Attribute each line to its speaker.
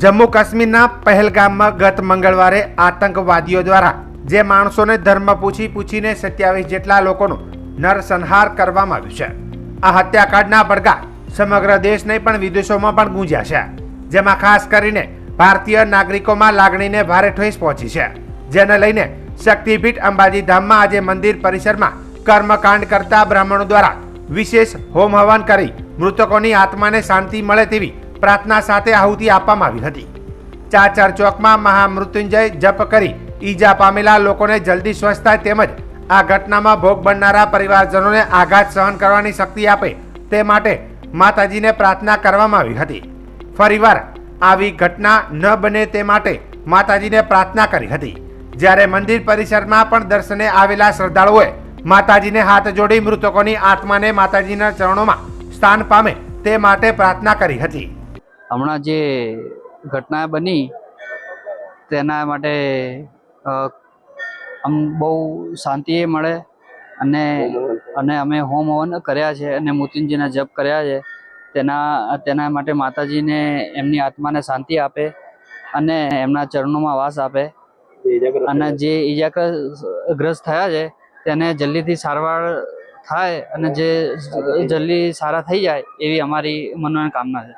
Speaker 1: જમ્મુ કાશ્મીરના પહેલગામમાં ગત મંગળવારે આતંકવાદીઓ દ્વારા જે માણસોને ધર્મ પૂછીને 27 જેટલા લોકોનું નરસંહાર કરવામાં આવ્યું છે। આ હત્યાકાંડના પડઘા સમગ્ર દેશ નહીં પણ વિદેશોમાં પણ ગુંજ્યા છે, જેમાં ખાસ કરીને ભારતીય નાગરિકોમાં લાગણીને ભારે ઠેસ પહોંચી છે, જેને લઈને શક્તિપીઠ અંબાજી ધામમાં આજે મંદિર પરિસરમાં કર્મકાંડ કરતા બ્રાહ્મણો દ્વારા વિશેષ હોમ હવન કરી મૃતકોની આત્માને શાંતિ મળે તેવી પ્રાર્થના સાથે આહુતિ આપવામાં આવી હતી। ચાચર ચોકમાં મહામૃત્યુંજય જપ કરી ઈજા પામેલા લોકોને જલ્દી સ્વસ્થ થાય તેમજ આ ઘટનામાં ભોગ બનનારા પરિવારજનોને આઘાત સહન કરવાની શક્તિ આપે તે માટે માતાજીને પ્રાર્થના કરવામાં આવી હતી। ફરીવાર આવી ઘટના ન બને તે માટે માતાજીને પ્રાર્થના કરી હતી, જ્યારે મંદિર પરિસરમાં પણ દર્શને આવેલા શ્રદ્ધાળુઓએ માતાજીને હાથ જોડી મૃતકોની આત્માને માતાજીના ચરણોમાં સ્થાન પામે તે માટે પ્રાર્થના કરી હતી।
Speaker 2: હમણાં જે ઘટના બની તેના માટે બહુ શાંતિ મળે અને અમે હોમ હવન કર્યા છે અને મૃત્યુંજયના જપ કર્યા છે। તેના માટે માતાજીને એમની આત્માને શાંતિ આપે અને એમના ચરણોમાં વાસ આપે અને જે ઈજાગ્રસ્ત થયા છે તેને જલ્દીથી સારવાર થાય અને જે જલ્દી સારા થઈ જાય એવી અમારી મનોકામના છે।